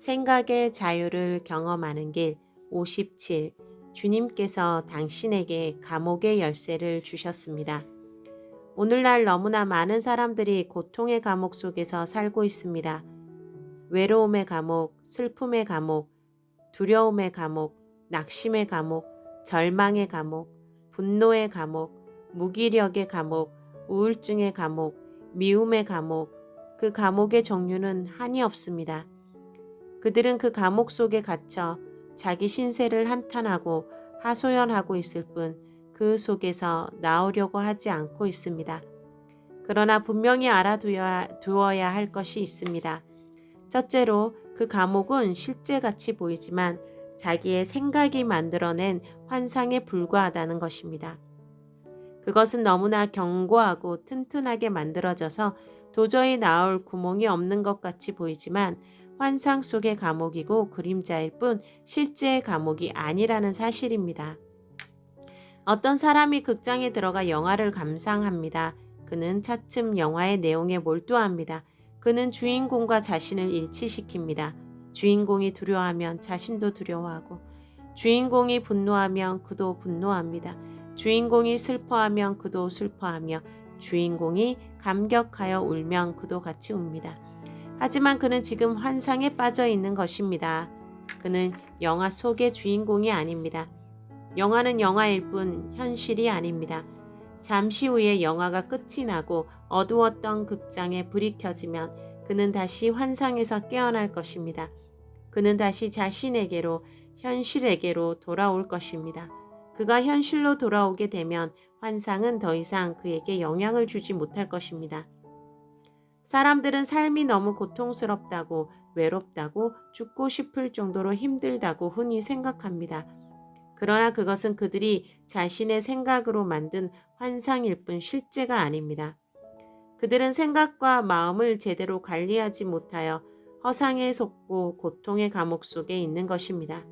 생각의 자유를 경험하는 길 57. 주님께서 당신에게 감옥의 열쇠를 주셨습니다. 오늘날 너무나 많은 사람들이 고통의 감옥 속에서 살고 있습니다. 외로움의 감옥, 슬픔의 감옥, 두려움의 감옥, 낙심의 감옥, 절망의 감옥, 분노의 감옥, 무기력의 감옥, 우울증의 감옥, 미움의 감옥, 그 감옥의 종류는 한이 없습니다. 그들은 그 감옥 속에 갇혀 자기 신세를 한탄하고 하소연하고 있을 뿐 그 속에서 나오려고 하지 않고 있습니다. 그러나 분명히 알아두어야 할 것이 있습니다. 첫째로 그 감옥은 실제같이 보이지만 자기의 생각이 만들어낸 환상에 불과하다는 것입니다. 그것은 너무나 견고하고 튼튼하게 만들어져서 도저히 나올 구멍이 없는 것 같이 보이지만 환상 속의 감옥이고 그림자일 뿐 실제의 감옥이 아니라는 사실입니다. 어떤 사람이 극장에 들어가 영화를 감상합니다. 그는 차츰 영화의 내용에 몰두합니다. 그는 주인공과 자신을 일치시킵니다. 주인공이 두려워하면 자신도 두려워하고, 주인공이 분노하면 그도 분노합니다. 주인공이 슬퍼하면 그도 슬퍼하며, 주인공이 감격하여 울면 그도 같이 웁니다. 하지만 그는 지금 환상에 빠져 있는 것입니다. 그는 영화 속의 주인공이 아닙니다. 영화는 영화일 뿐 현실이 아닙니다. 잠시 후에 영화가 끝이 나고 어두웠던 극장에 불이 켜지면 그는 다시 환상에서 깨어날 것입니다. 그는 다시 자신에게로, 현실에게로 돌아올 것입니다. 그가 현실로 돌아오게 되면 환상은 더 이상 그에게 영향을 주지 못할 것입니다. 사람들은 삶이 너무 고통스럽다고, 외롭다고, 죽고 싶을 정도로 힘들다고 흔히 생각합니다. 그러나 그것은 그들이 자신의 생각으로 만든 환상일 뿐 실제가 아닙니다. 그들은 생각과 마음을 제대로 관리하지 못하여 허상에 속고 고통의 감옥 속에 있는 것입니다.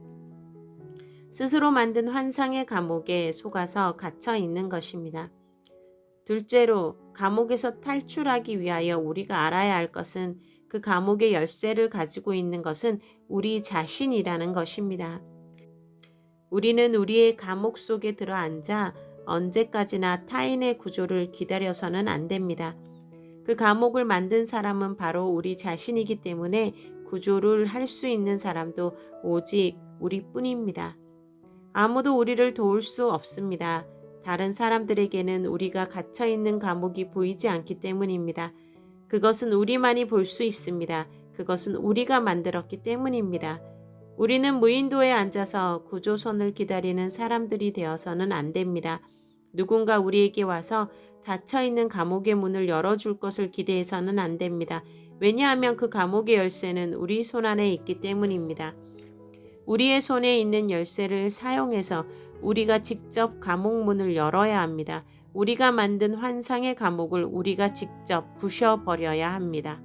스스로 만든 환상의 감옥에 속아서 갇혀 있는 것입니다. 둘째로, 감옥에서 탈출하기 위하여 우리가 알아야 할 것은 그 감옥의 열쇠를 가지고 있는 것은 우리 자신이라는 것입니다. 우리는 우리의 감옥 속에 들어앉아 언제까지나 타인의 구조를 기다려서는 안 됩니다. 그 감옥을 만든 사람은 바로 우리 자신이기 때문에 구조를 할 수 있는 사람도 오직 우리뿐입니다. 아무도 우리를 도울 수 없습니다. 다른 사람들에게는 우리가 갇혀 있는 감옥이 보이지 않기 때문입니다. 그것은 우리만이 볼 수 있습니다. 그것은 우리가 만들었기 때문입니다. 우리는 무인도에 앉아서 구조선을 기다리는 사람들이 되어서는 안 됩니다. 누군가 우리에게 와서 닫혀있는 감옥의 문을 열어줄 것을 기대해서는 안 됩니다. 왜냐하면 그 감옥의 열쇠는 우리 손 안에 있기 때문입니다. 우리의 손에 있는 열쇠를 사용해서 우리가 직접 감옥 문을 열어야 합니다. 우리가 만든 환상의 감옥을 우리가 직접 부셔버려야 합니다.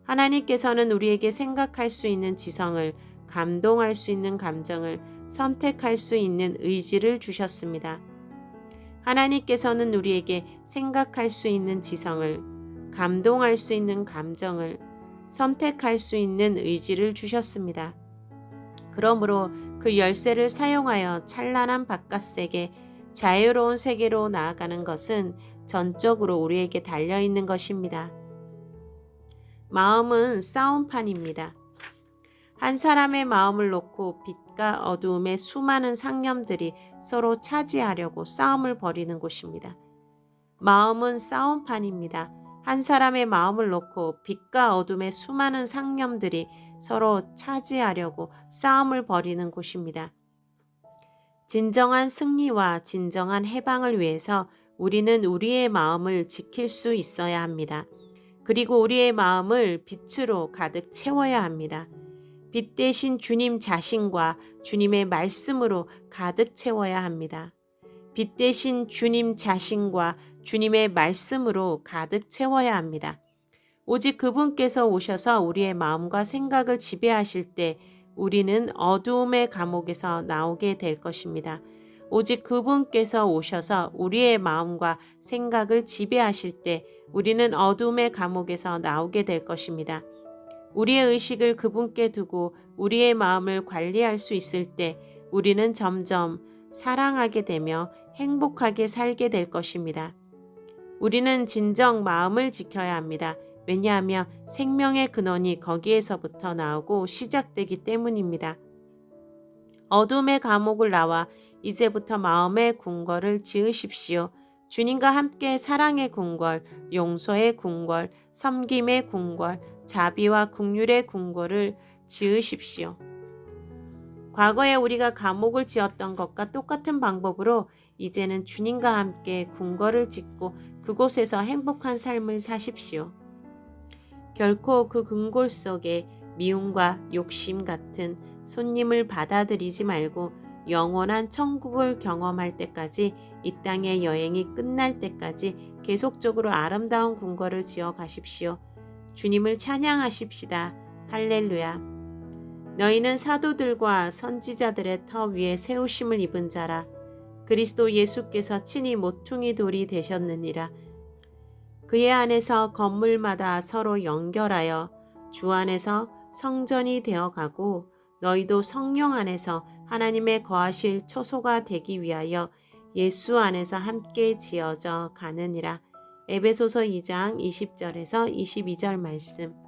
하나님께서는 우리에게 생각할 수 있는 지성을, 감동할 수 있는 감정을, 선택할 수 있는 의지를 주셨습니다. 하나님께서는 우리에게 생각할 수 있는 지성을, 감동할 수 있는 감정을, 선택할 수 있는 의지를 주셨습니다. 그러므로 그 열쇠를 사용하여 찬란한 바깥세계, 자유로운 세계로 나아가는 것은 전적으로 우리에게 달려있는 것입니다. 마음은 싸움판입니다. 한 사람의 마음을 놓고 빛과 어두움의 수많은 상념들이 서로 차지하려고 싸움을 벌이는 곳입니다. 마음은 싸움판입니다. 한 사람의 마음을 놓고 빛과 어둠의 수많은 상념들이 서로 차지하려고 싸움을 벌이는 곳입니다. 진정한 승리와 진정한 해방을 위해서 우리는 우리의 마음을 지킬 수 있어야 합니다. 그리고 우리의 마음을 빛으로 가득 채워야 합니다. 빛 대신 주님 자신과 주님의 말씀으로 가득 채워야 합니다. 빛 대신 주님 자신과 주님의 말씀으로 가득 채워야 합니다. 오직 그분께서 오셔서 우리의 마음과 생각을 지배하실 때 우리는 어두움의 감옥에서 나오게 될 것입니다. 오직 그분께서 오셔서 우리의 마음과 생각을 지배하실 때 우리는 어두움의 감옥에서 나오게 될 것입니다. 우리의 의식을 그분께 두고 우리의 마음을 관리할 수 있을 때 우리는 점점 사랑하게 되며 행복하게 살게 될 것입니다. 우리는 진정 마음을 지켜야 합니다. 왜냐하면 생명의 근원이 거기에서부터 나오고 시작되기 때문입니다. 어둠의 감옥을 나와 이제부터 마음의 궁궐을 지으십시오. 주님과 함께 사랑의 궁궐, 용서의 궁궐, 섬김의 궁궐, 자비와 긍휼의 궁궐을 지으십시오. 과거에 우리가 감옥을 지었던 것과 똑같은 방법으로 이제는 주님과 함께 궁궐을 짓고 그곳에서 행복한 삶을 사십시오. 결코 그 궁궐 속에 미움과 욕심 같은 손님을 받아들이지 말고 영원한 천국을 경험할 때까지, 이 땅의 여행이 끝날 때까지 계속적으로 아름다운 궁궐을 지어 가십시오. 주님을 찬양하십시다. 할렐루야. 너희는 사도들과 선지자들의 터 위에 세우심을 입은 자라. 그리스도 예수께서 친히 모퉁이 돌이 되셨느니라. 그의 안에서 건물마다 서로 연결하여 주 안에서 성전이 되어가고 너희도 성령 안에서 하나님의 거하실 처소가 되기 위하여 예수 안에서 함께 지어져 가느니라. 에베소서 2장 20절에서 22절 말씀.